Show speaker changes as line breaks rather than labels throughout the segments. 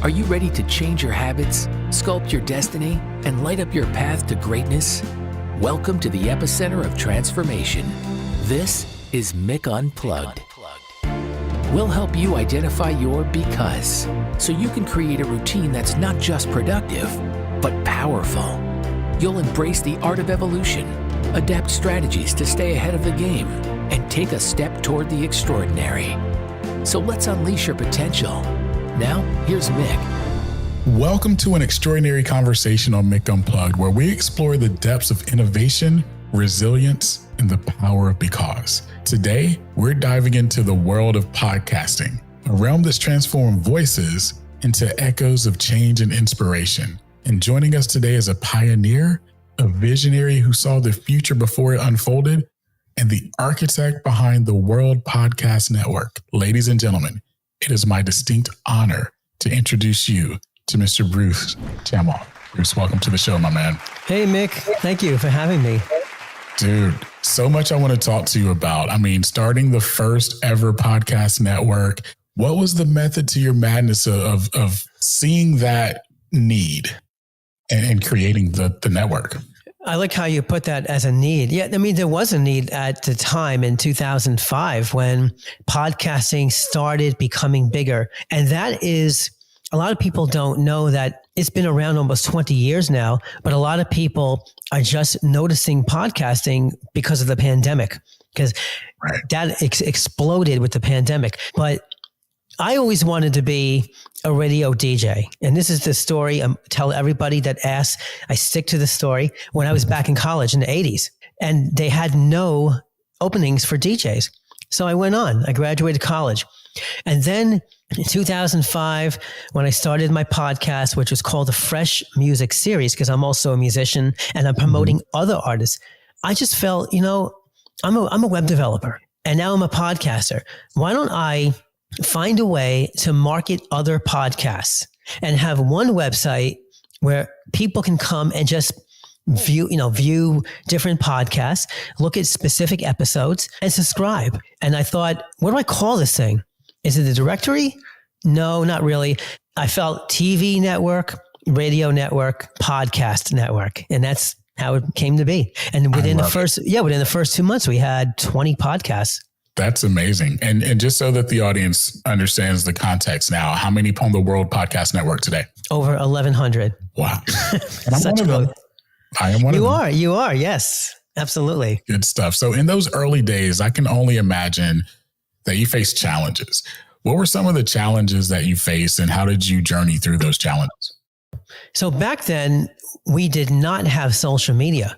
Are you ready to change your habits, sculpt your destiny, and light up your path to greatness? Welcome to the epicenter of transformation. This is Mick Unplugged. We'll help you identify your because, so you can create a routine that's not just productive, but powerful. You'll embrace the art of evolution, adapt strategies to stay ahead of the game, and take a step toward the extraordinary. So let's unleash your potential. Now, here's Mick.
Welcome to an extraordinary conversation on Mick Unplugged, where we explore the depths of innovation, resilience, and the power of because. Today, we're diving into the world of podcasting, a realm that's transformed voices into echoes of change and inspiration. And joining us today is a pioneer, a visionary who saw the future before it unfolded, and the architect behind the World Podcast Network. Ladies and gentlemen, it is my distinct honor to introduce you to Mr. Bruce Chamoff. Bruce, welcome to the show, my man.
Hey, Mick. Thank you for having me.
Dude, so much I want to talk to you about. I mean, starting the first ever podcast network, what was the method to your madness of seeing that need and creating the network?
I like how you put that as a need. Yeah, I mean, there was a need at the time in 2005 when podcasting started becoming bigger. And that is, a lot of people don't know that it's been around almost 20 years now, but a lot of people are just noticing podcasting because of the pandemic, because that exploded with the pandemic. But I always wanted to be a radio DJ. And this is the story I tell everybody that asks. I stick to the story. When I was back in college in the 80s, and they had no openings for DJs. So I went on. I graduated college. And then in 2005, when I started my podcast, which was called the Fresh Music Series, because I'm also a musician and I'm promoting other artists, I just felt, I'm a web developer and now I'm a podcaster. Why don't I find a way to market other podcasts and have one website where people can come and just view different podcasts, look at specific episodes and subscribe. And I thought, what do I call this thing? Is it a directory? No, not really. I felt TV network, radio network, podcast network. And that's how it came to be. And within the first 2 months, we had 20 podcasts.
That's amazing. And just so that the audience understands the context now, how many on the World Podcast Network today?
Over 1,100.
Wow. And I'm one of them. I am one of them.
You are. Yes, absolutely.
Good stuff. So in those early days, I can only imagine that you faced challenges. What were some of the challenges that you faced and how did you journey through those challenges?
So back then, we did not have social media.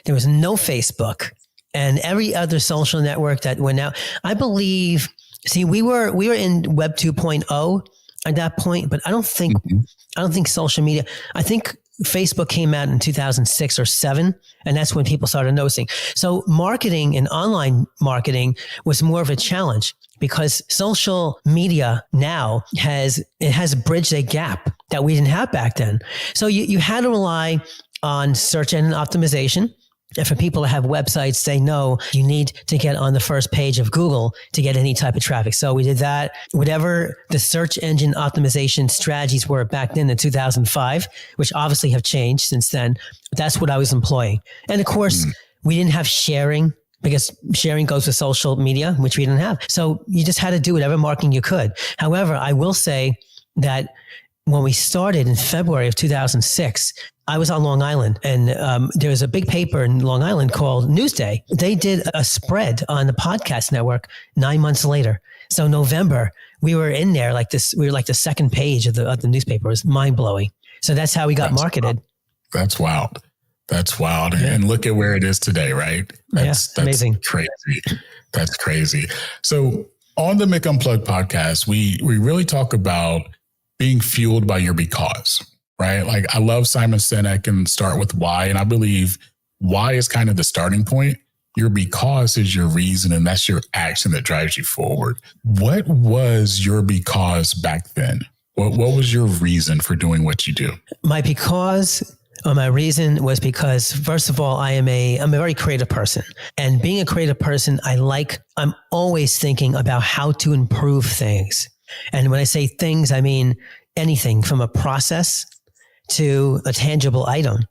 There was no Facebook. And every other social network that went out, I believe, we were in Web 2.0 at that point, but I don't think social media, I think Facebook came out in 2006 or 7, and that's when people started noticing. So marketing and online marketing was more of a challenge because social media now has bridged a gap that we didn't have back then. So you had to rely on search engine optimization. And for people to have websites, they know you need to get on the first page of Google to get any type of traffic. So we did that. Whatever the search engine optimization strategies were back then in 2005, which obviously have changed since then, that's what I was employing. And of course, we didn't have sharing because sharing goes with social media, which we didn't have. So you just had to do whatever marketing you could. However, I will say that when we started in February of 2006, I was on Long Island and there was a big paper in Long Island called Newsday. They did a spread on the podcast network 9 months later. So November, we were in there like this. We were like the second page of the newspaper. It was mind blowing. So that's how we got marketed.
That's wild. That's wild. Yeah. And look at where it is today, right? That's
amazing.
Crazy. That's crazy. So on the Mick Unplugged podcast, we really talk about being fueled by your because, right? Like I love Simon Sinek and start with why. And I believe why is kind of the starting point. Your because is your reason, and that's your action that drives you forward. What was your because back then? What was your reason for doing what you do?
My because or my reason was because, first of all, I'm a very creative person. And being a creative person, I'm always thinking about how to improve things. And when I say things, I mean anything from a process to a tangible item.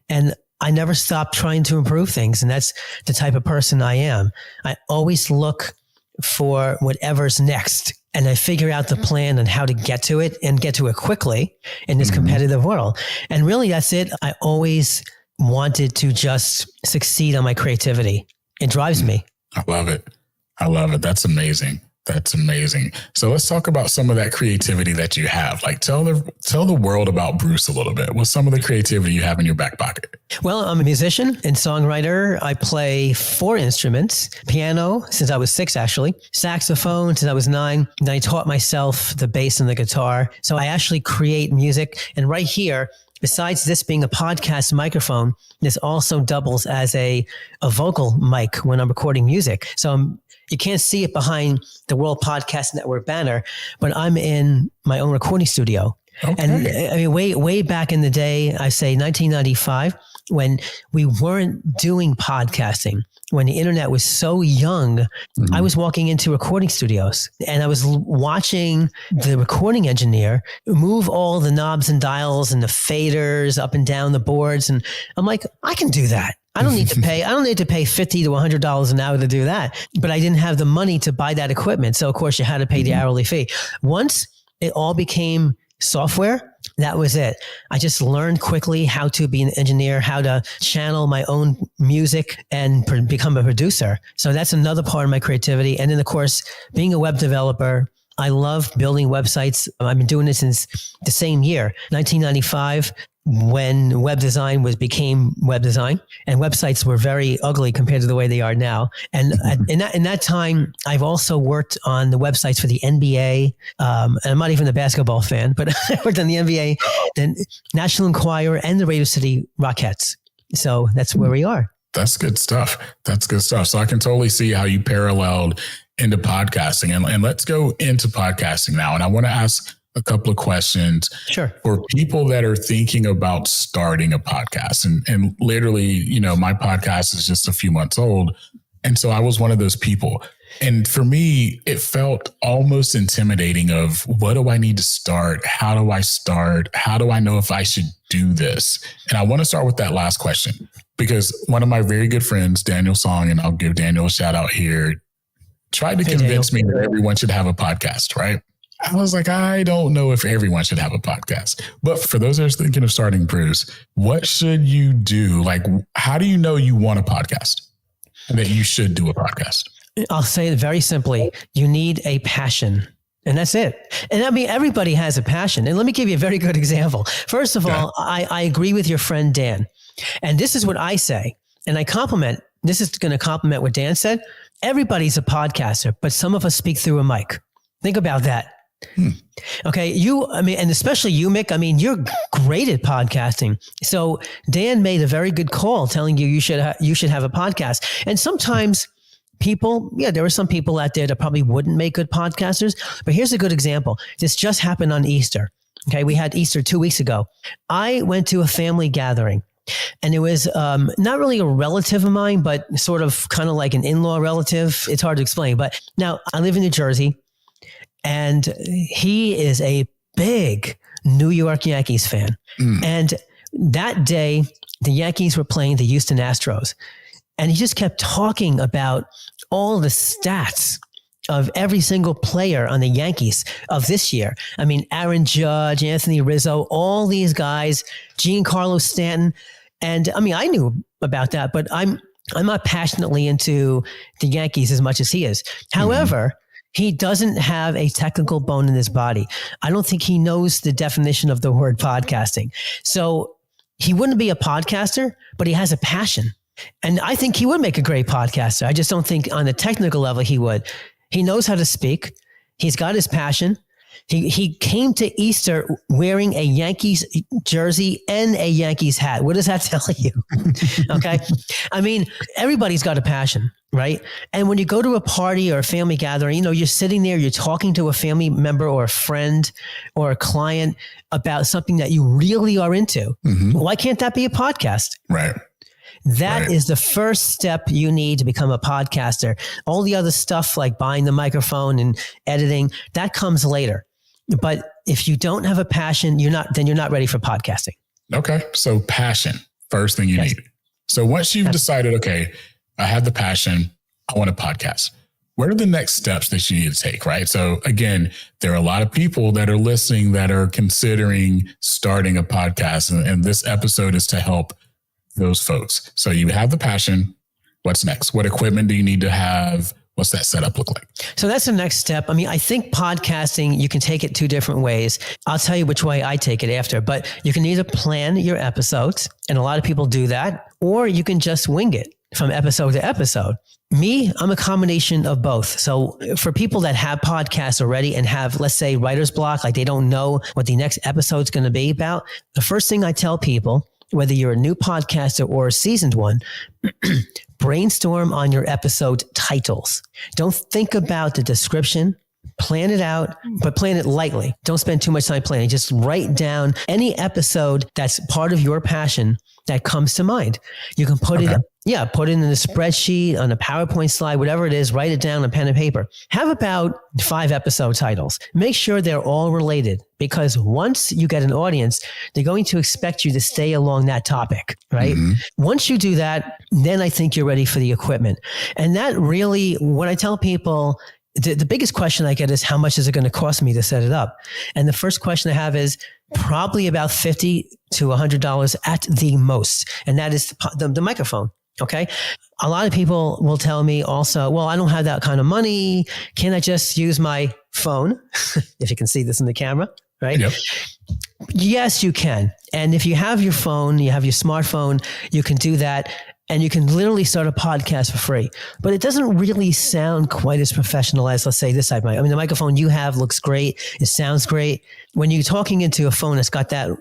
And I never stopped trying to improve things. And that's the type of person I am. I always look for whatever's next, and I figure out the plan on how to get to it and get to it quickly in this competitive world. And really, that's it. I always wanted to just succeed on my creativity. It drives me.
I love it. I love it. That's amazing. That's amazing. So let's talk about some of that creativity that you have. Like tell the world about Bruce a little bit. What's some of the creativity you have in your back pocket?
Well, I'm a musician and songwriter. I play 4 instruments: piano since I was 6, actually, saxophone since I was 9. And I taught myself the bass and the guitar. So I actually create music. And right here, besides this being a podcast microphone, this also doubles as a vocal mic when I'm recording music. So you can't see it behind the World Podcast Network banner, but I'm in my own recording studio. Okay. And I mean, way back in the day, I say 1995, when we weren't doing podcasting, when the internet was so young, I was walking into recording studios and I was watching the recording engineer move all the knobs and dials and the faders up and down the boards. And I'm like, I can do that. I don't need to pay $50 to $100 an hour to do that. But I didn't have the money to buy that equipment. So of course you had to pay the hourly fee. Once it all became software, that was it. I just learned quickly how to be an engineer, how to channel my own music and become a producer. So that's another part of my creativity. And then of course, being a web developer, I love building websites. I've been doing this since the same year, 1995. When web design became web design, and websites were very ugly compared to the way they are now. And in that time, I've also worked on the websites for the NBA. And I'm not even a basketball fan, but I worked on the NBA, the National Enquirer, and the Radio City Rockettes. So that's where we are.
That's good stuff. That's good stuff. So I can totally see how you paralleled into podcasting. And let's go into podcasting now. And I want to ask a couple of questions for people that are thinking about starting a podcast. And literally, you know, my podcast is just a few months old. And so I was one of those people. And for me, it felt almost intimidating of what do I need to start? How do I start? How do I know if I should do this? And I want to start with that last question, because one of my very good friends, Daniel Song, and I'll give Daniel a shout out here, tried to convince me that everyone should have a podcast, right? I was like, I don't know if everyone should have a podcast. But for those that are thinking of starting, Bruce, what should you do? Like, how do you know you want a podcast and that you should do a podcast?
I'll say it very simply. You need a passion. And that's it. And I mean, everybody has a passion. And let me give you a very good example. First of all, I agree with your friend, Dan. And this is what I say. And this is going to compliment what Dan said. Everybody's a podcaster, but some of us speak through a mic. Think about that. Okay. And especially you, Mick, I mean, you're great at podcasting. So Dan made a very good call telling you should have a podcast. And sometimes there are some people out there that probably wouldn't make good podcasters, but here's a good example. This just happened on Easter. Okay. We had Easter 2 weeks ago. I went to a family gathering. And it was not really a relative of mine, but sort of kind of like an in-law relative. It's hard to explain. But now I live in New Jersey, and he is a big New York Yankees fan. And that day, the Yankees were playing the Houston Astros. And he just kept talking about all the stats of every single player on the Yankees of this year. I mean, Aaron Judge, Anthony Rizzo, all these guys, Giancarlo Stanton. And I mean, I knew about that, but I'm not passionately into the Yankees as much as he is. However, he doesn't have a technical bone in his body. I don't think he knows the definition of the word podcasting. So he wouldn't be a podcaster, but he has a passion. And I think he would make a great podcaster. I just don't think on a technical level he would. He knows how to speak. He's got his passion. He came to Easter wearing a Yankees jersey and a Yankees hat. What does that tell you? Okay. I mean, everybody's got a passion, right? And when you go to a party or a family gathering, you're sitting there, you're talking to a family member or a friend or a client about something that you really are into. Why can't that be a podcast?
Right.
That is the first step you need to become a podcaster. All the other stuff like buying the microphone and editing, that comes later. But if you don't have a passion, then you're not ready for podcasting.
Okay. So passion, first thing you need. So once you've decided, okay, I have the passion, I want to podcast. What are the next steps that you need to take, right? So again, there are a lot of people that are listening that are considering starting a podcast. And this episode is to help those folks. So you have the passion. What's next? What equipment do you need to have? What's that setup look like?
So that's the next step. I mean, I think podcasting, you can take it two different ways. I'll tell you which way I take it after, but you can either plan your episodes, and a lot of people do that, or you can just wing it from episode to episode. Me, I'm a combination of both. So for people that have podcasts already and have, let's say, writer's block, like they don't know what the next episode's going to be about, the first thing I tell people, whether you're a new podcaster or a seasoned one, brainstorm on your episode titles. Don't think about the description. Plan it out, but plan it lightly. Don't spend too much time planning. Just write down any episode that's part of your passion that comes to mind. You can put it in a spreadsheet, on a PowerPoint slide, whatever it is, write it down on pen and paper. Have about 5 episode titles. Make sure they're all related, because once you get an audience, they're going to expect you to stay along that topic, right? Mm-hmm. Once you do that, then I think you're ready for the equipment. And that really, when I tell people, the biggest question I get is, how much is it going to cost me to set it up? And the first question I have is probably about $50 to $100 at the most. And that is the microphone. Okay. A lot of people will tell me also, well, I don't have that kind of money. Can I just use my phone? If you can see this in the camera, right? Yep. Yes, you can. And if you have your phone, you have your smartphone, you can do that. And you can literally start a podcast for free, but it doesn't really sound quite as professional as, let's say, this side mic. I mean, the microphone you have looks great. It sounds great. When you're talking into a phone that's got that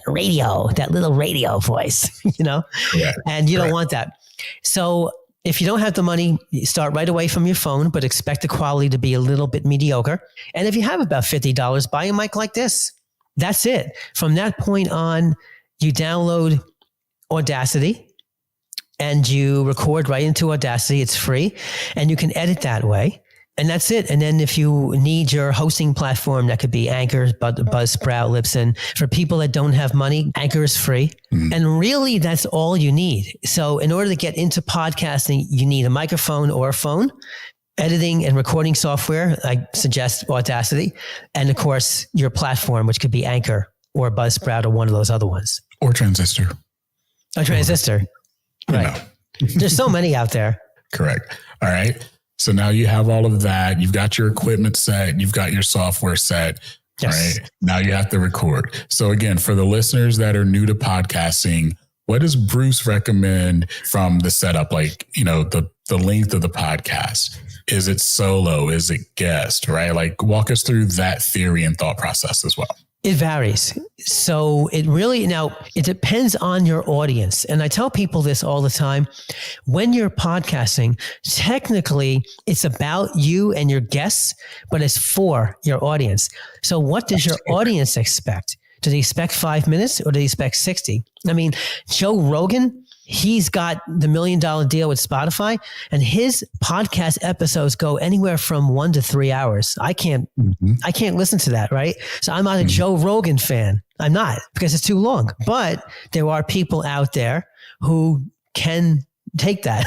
little radio voice, and you don't want that. So if you don't have the money, you start right away from your phone, but expect the quality to be a little bit mediocre. And if you have about $50, buy a mic like this. That's it. From that point on, you download Audacity, and you record right into Audacity. It's free, and you can edit that way. And that's it. And then if you need your hosting platform, that could be Anchor, Buzzsprout, Libsyn. For people that don't have money, Anchor is free. Mm-hmm. And really, that's all you need. So in order to get into podcasting, you need a microphone or a phone, editing and recording software. I suggest Audacity. And of course, your platform, which could be Anchor or Buzzsprout or one of those other ones.
Or Transistor.
A Transistor. Right. There's so many out there.
Correct. All right. So now you have all of that. You've got your equipment set. You've got your software set. Yes. Right. Now you have to record. So again, for the listeners that are new to podcasting, what does Bruce recommend from the setup? Like, the length of the podcast. Is it solo? Is it guest? Right? Like, walk us through that theory and thought process as well.
It varies. So it depends on your audience. And I tell people this all the time. When you're podcasting, technically it's about you and your guests, but it's for your audience. So what does your audience expect? Do they expect 5 minutes or do they expect 60? I mean, Joe Rogan, he's got the $1 million deal with Spotify, and his podcast episodes go anywhere from 1 to 3 hours. I can't listen to that. Right. So I'm not a Joe Rogan fan. I'm not, because it's too long, but there are people out there who can take that,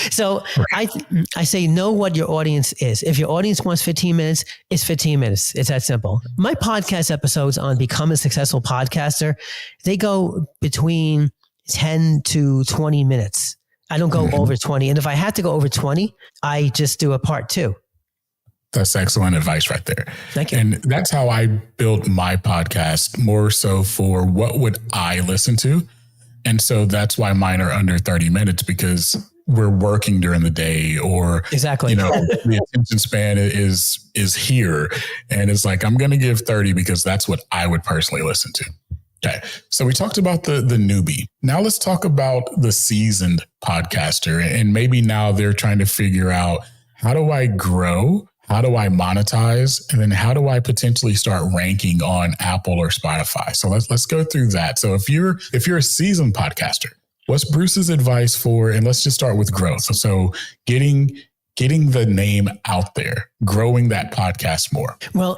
So right. I say, know what your audience is. If your audience wants 15 minutes, it's 15 minutes. It's that simple. My podcast episodes on Become a Successful Podcaster, they go between 10 to 20 minutes. I don't go over 20. And if I had to go over 20, I just do a part 2.
That's excellent advice right there.
Thank you.
And that's how I built my podcast, more so for what would I listen to. And so that's why mine are under 30 minutes, because we're working during the day, or
exactly,
the attention span is here. And it's like, I'm going to give 30 because that's what I would personally listen to. Okay. So we talked about the newbie. Now let's talk about the seasoned podcaster. And maybe now they're trying to figure out, how do I grow? How do I monetize? And then how do I potentially start ranking on Apple or Spotify? So let's go through that. So if you're a seasoned podcaster, what's Bruce's advice for, and let's just start with growth. So getting getting the name out there, growing that podcast more?
Well,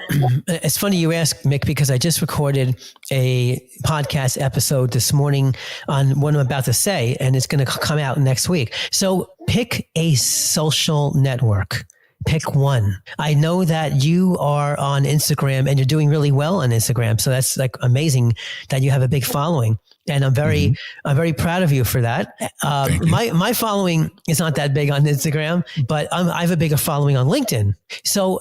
it's funny you ask, Mick, because I just recorded a podcast episode this morning on what I'm about to say, and it's going to come out next week. So pick a social network. Pick one. I know that you are on Instagram and you're doing really well on Instagram. So that's like amazing that you have a big following. And I'm very proud of you for that. My following is not that big on Instagram, but I have a bigger following on LinkedIn. So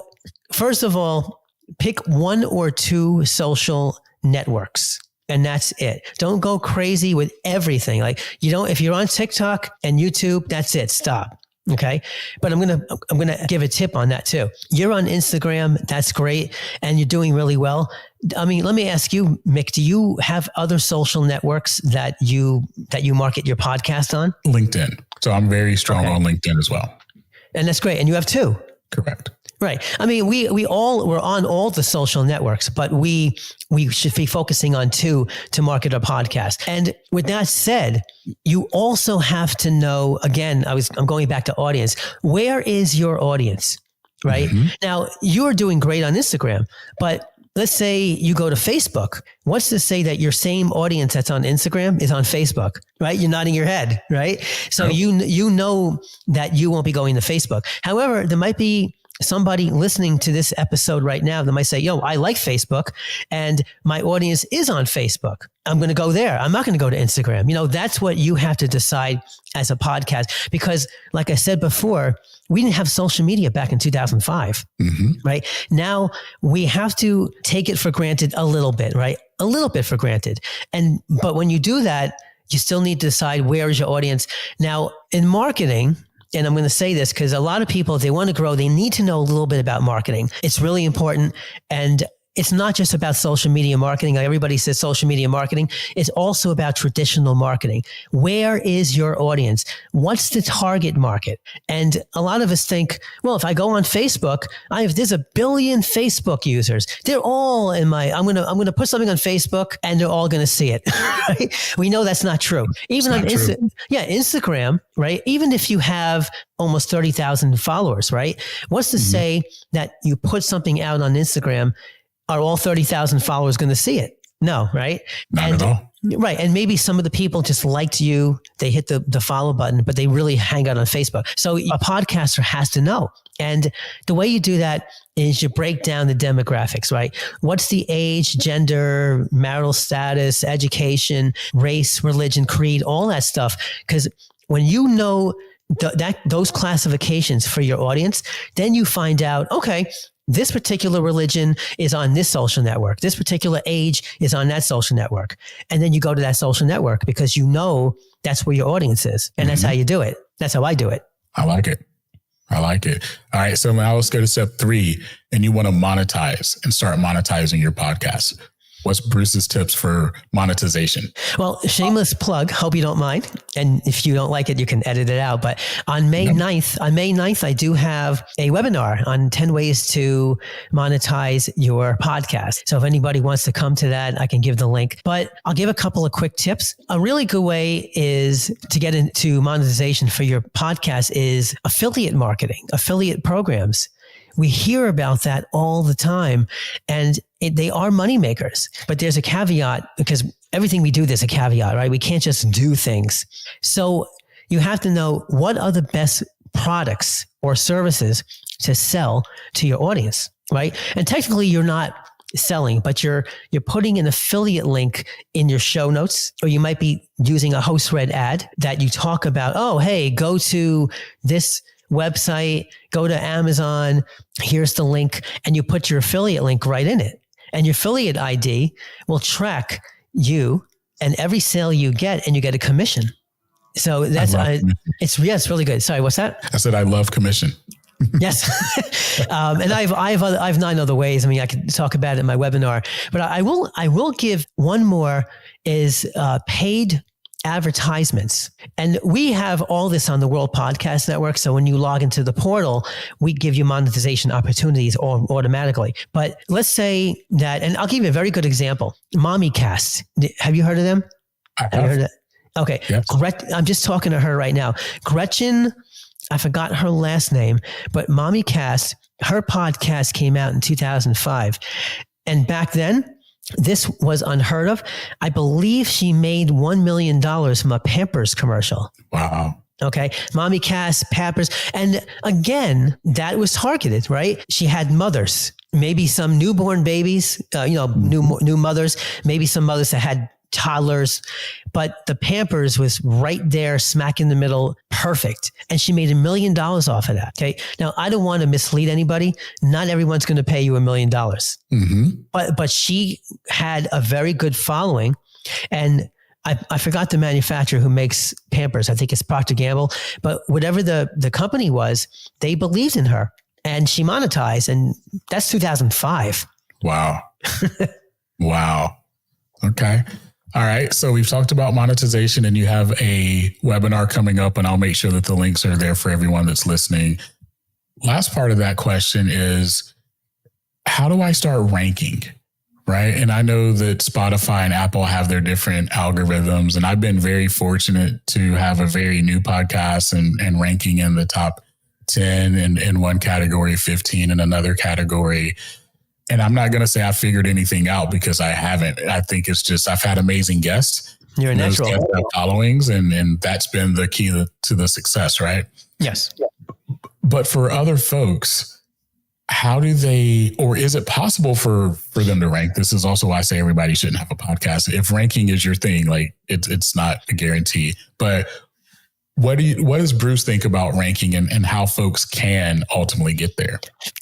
first of all, pick one or two social networks. And that's it. Don't go crazy with everything. Like if you're on TikTok and YouTube, that's it. Stop. Okay. But I'm going to give a tip on that too. You're on Instagram. That's great. And you're doing really well. I mean, let me ask you, Mick, do you have other social networks that you market your podcast on?
LinkedIn. So I'm very strong on LinkedIn as well.
And that's great. And you have two.
Correct.
Right. I mean, we're on all the social networks, but we should be focusing on two to market our podcast. And with that said, you also have to know, again, I'm going back to audience. Where is your audience? Right. Mm-hmm. Now you're doing great on Instagram, but let's say you go to Facebook. What's to say that your same audience that's on Instagram is on Facebook, right? You're nodding your head, right? So you know that you won't be going to Facebook. However, there might be somebody listening to this episode right now that might say, I like Facebook and my audience is on Facebook. I'm going to go there. I'm not going to go to Instagram. That's what you have to decide as a podcast, because like I said before, we didn't have social media back in 2005, right? Now we have to take it for granted a little bit, right? A little bit for granted. But when you do that, you still need to decide where is your audience. Now in marketing, and I'm going to say this because a lot of people, if they want to grow, they need to know a little bit about marketing. It's really important. And it's not just about social media marketing. Like everybody says social media marketing. It's also about traditional marketing. Where is your audience? What's the target market? And a lot of us think, well, if I go on Facebook, there's 1 billion Facebook users. They're all I'm going to put something on Facebook and they're all going to see it. Right? We know that's not true. Even on Instagram, right? Even if you have almost 30,000 followers, right? What's to say that you put something out on Instagram, are all 30,000 followers going to see it? No, right?
Not at all.
Right. And maybe some of the people just liked you. They hit the follow button, but they really hang out on Facebook. So a podcaster has to know. And the way you do that is you break down the demographics, right? What's the age, gender, marital status, education, race, religion, creed, all that stuff. Because when you know those classifications for your audience, then you find out, okay, this particular religion is on this social network. This particular age is on that social network. And then you go to that social network because you know that's where your audience is. And that's how you do it. That's how I do it.
I like it. All right. So now let's go to step 3, and you want to monetize and start monetizing your podcast. What's Bruce's tips for monetization?
Well, shameless plug. Hope you don't mind. And if you don't like it, you can edit it out. But on May 9th, I do have a webinar on 10 ways to monetize your podcast. So if anybody wants to come to that, I can give the link. But I'll give a couple of quick tips. A really good way is to get into monetization for your podcast is affiliate marketing, affiliate programs. We hear about that all the time, and they are money makers. But there's a caveat, because everything we do, there's a caveat, right? We can't just do things. So you have to know what are the best products or services to sell to your audience, right? And technically you're not selling, but you're putting an affiliate link in your show notes, or you might be using a host read ad that you talk about, oh, hey, go to this website, go to Amazon, here's the link, and you put your affiliate link right in it. And your affiliate ID will track you and every sale you get, and you get a commission. So that's, it's really good. Sorry, what's that?
I said, I love commission.
Yes. And I have 9 other ways. I mean, I could talk about it in my webinar, but I will give one more is paid advertisements. And we have all this on the World Podcast Network. So when you log into the portal, we give you monetization opportunities automatically. But let's say that, and I'll give you a very good example. MommyCast. Have you heard of them?
I have.
Heard of that? Okay.
Yes.
I'm just talking to her right now. Gretchen I forgot her last name, but Mommy Cass, her podcast came out in 2005. And back then, this was unheard of. I believe she made $1 million from a Pampers commercial.
Wow.
Okay. Mommy Cass, Pampers. And again, that was targeted, right? She had mothers, maybe some newborn babies, new mothers, maybe some mothers that had toddlers, but the Pampers was right there, smack in the middle, perfect. And she made $1 million off of that. Okay. Now, I don't want to mislead anybody. Not everyone's going to pay you $1 million, but she had a very good following. And I forgot the manufacturer who makes Pampers. I think it's Procter & Gamble, but whatever the company was, they believed in her and she monetized, and that's 2005.
Wow. Wow. Okay. All right. So we've talked about monetization, and you have a webinar coming up, and I'll make sure that the links are there for everyone that's listening. Last part of that question is, how do I start ranking? Right. And I know that Spotify and Apple have their different algorithms, and I've been very fortunate to have a very new podcast and ranking in the top 10 in one category, 15 in another category. And I'm not going to say I figured anything out, because I haven't. I think it's just, I've had amazing guests.
You're a natural.
Followings, and that's been the key to the success, right?
Yes.
But for other folks, how do they, or is it possible for them to rank? This is also why I say everybody shouldn't have a podcast. If ranking is your thing, like it's not a guarantee. But what does Bruce think about ranking and how folks can ultimately get there?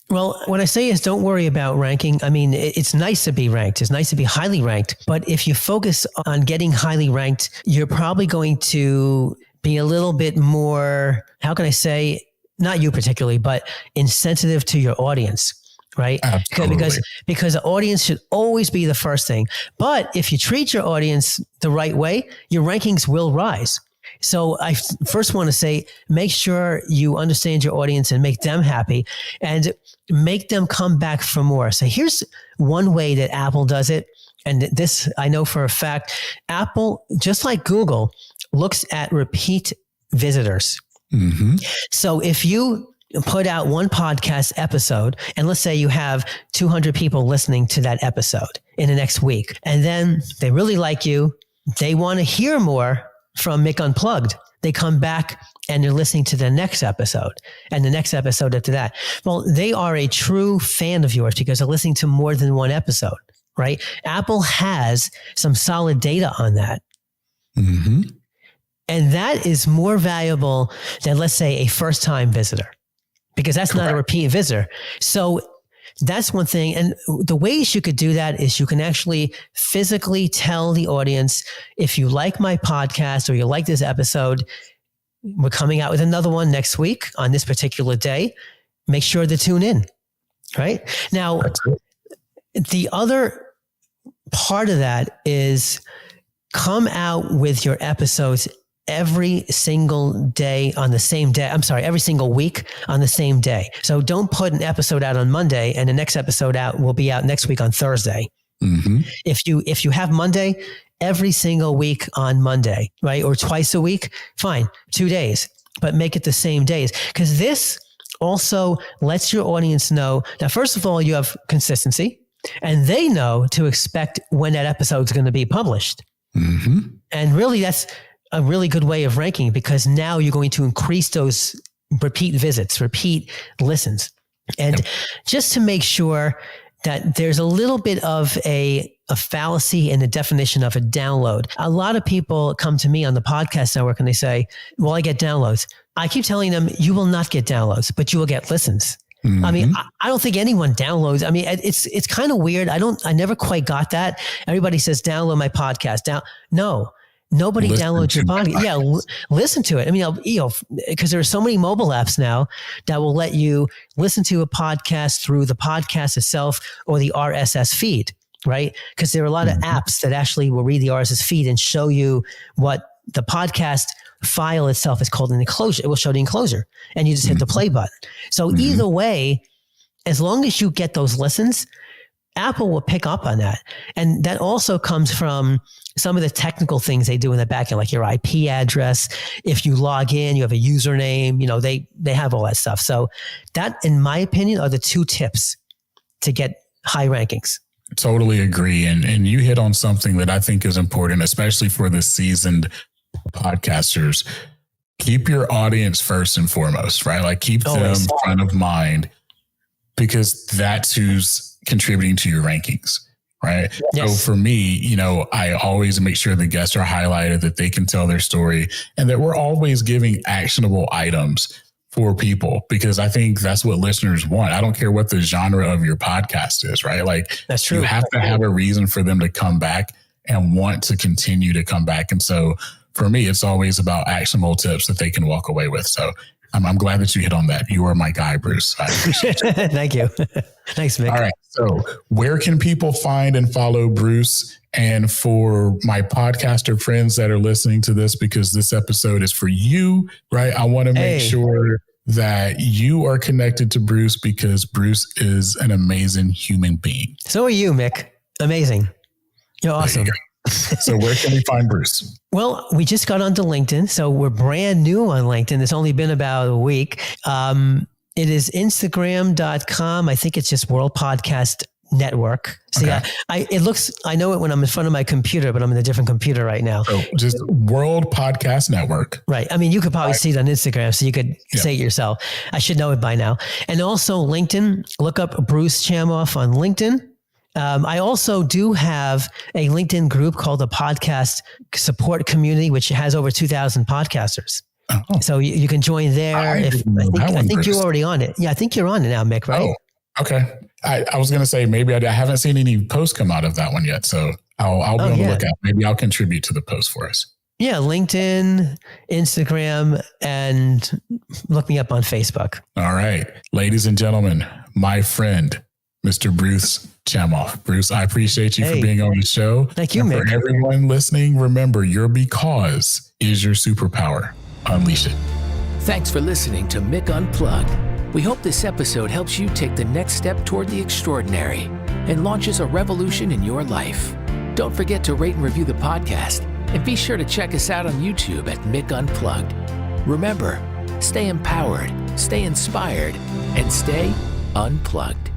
Well, what I say is, don't worry about ranking. I mean, it's nice to be ranked. It's nice to be highly ranked. But if you focus on getting highly ranked, you're probably going to be a little bit more, how can I say, not you particularly, but insensitive to your audience, right?
Absolutely.
Because the audience should always be the first thing. But if you treat your audience the right way, your rankings will rise. So I first want to say, make sure you understand your audience and make them happy and make them come back for more. So here's one way that Apple does it. And this, I know for a fact, Apple, just like Google, looks at repeat visitors. Mm-hmm. So if you put out one podcast episode, and let's say you have 200 people listening to that episode in the next week, and then they really like you, they want to hear more from Mick Unplugged, they come back and they're listening to the next episode and the next episode after that. Well, they are a true fan of yours because they're listening to more than one episode, right? Apple has some solid data on that. Mm-hmm. And that is more valuable than, let's say, a first-time visitor, because that's Correct. Not a repeat visitor. So that's one thing. And the ways you could do that is you can actually physically tell the audience, if you like my podcast or you like this episode, we're coming out with another one next week on this particular day. Make sure to tune in, right? Now, the other part of that is come out with your episodes every single day on the same day. I'm sorry, every single week on the same day. So don't put an episode out on Monday and the next episode will be out next week on Thursday. Mm-hmm. If you have Monday, every single week on Monday, right? Or twice a week, fine, 2 days, but make it the same days. Because this also lets your audience know that, first of all, you have consistency and they know to expect when that episode is going to be published. Mm-hmm. And really, that's a really good way of ranking, because now you're going to increase those repeat visits, repeat listens. And just to make sure that there's a little bit of a fallacy in the definition of a download. A lot of people come to me on the podcast network and they say, well, I get downloads. I keep telling them, you will not get downloads, but you will get listens. Mm-hmm. I mean, I don't think anyone downloads. I mean, it's kind of weird. I never quite got that. Everybody says, download my podcast. No. Nobody downloads your podcast. Yeah, listen to it. I mean, because there are so many mobile apps now that will let you listen to a podcast through the podcast itself or the RSS feed, right? Because there are a lot of apps that actually will read the RSS feed and show you what the podcast file itself is called an enclosure. It will show the enclosure, and you just hit the play button. So either way, as long as you get those listens, Apple will pick up on that. And that also comes from some of the technical things they do in the back end, like your IP address. If you log in, you have a username, they have all that stuff. So that, in my opinion, are the two tips to get high rankings.
Totally agree. And you hit on something that I think is important, especially for the seasoned podcasters. Keep your audience first and foremost, right? Like keep them front of mind, because that's who's contributing to your rankings, right? Yes. So for me, I always make sure the guests are highlighted, that they can tell their story, and that we're always giving actionable items for people, because I think that's what listeners want. I don't care what the genre of your podcast is, right? Like
that's true.
You have to have a reason for them to come back and want to continue to come back. And so for me, it's always about actionable tips that they can walk away with. So I'm glad that you hit on that. You are my guy, Bruce. I appreciate you.
Thank you. Thanks, Mick.
All right. So where can people find and follow Bruce? And for my podcaster friends that are listening to this, because this episode is for you, right? I want to make sure that you are connected to Bruce, because Bruce is an amazing human being.
So are you, Mick. Amazing. You're awesome.
So where can we find Bruce?
Well, we just got onto LinkedIn. So we're brand new on LinkedIn. It's only been about a week. It is Instagram.com. I think it's just World Podcast Network. So okay. I know it when I'm in front of my computer, but I'm in a different computer right now.
So just World Podcast Network.
Right. I mean, you could probably see it on Instagram, so you could say it yourself. I should know it by now. And also LinkedIn, look up Bruce Chamoff on LinkedIn. I also do have a LinkedIn group called the Podcast Support Community, which has over 2,000 podcasters. Oh. So you can join there. I think you're already on it. Yeah, I think you're on it now, Mick, right?
Oh, okay. I was going to say, maybe I haven't seen any posts come out of that one yet. So I'll be on the lookout. Maybe I'll contribute to the post for us.
Yeah, LinkedIn, Instagram, and look me up on Facebook.
All right. Ladies and gentlemen, my friend, Mr. Bruce Chamoff. Bruce, I appreciate you for being on the show.
Thank you, Mick.
For everyone listening, remember, your because is your superpower. Unleash it.
Thanks for listening to Mick Unplugged. We hope this episode helps you take the next step toward the extraordinary and launches a revolution in your life. Don't forget to rate and review the podcast, and be sure to check us out on YouTube at Mick Unplugged. Remember, stay empowered, stay inspired, and stay unplugged.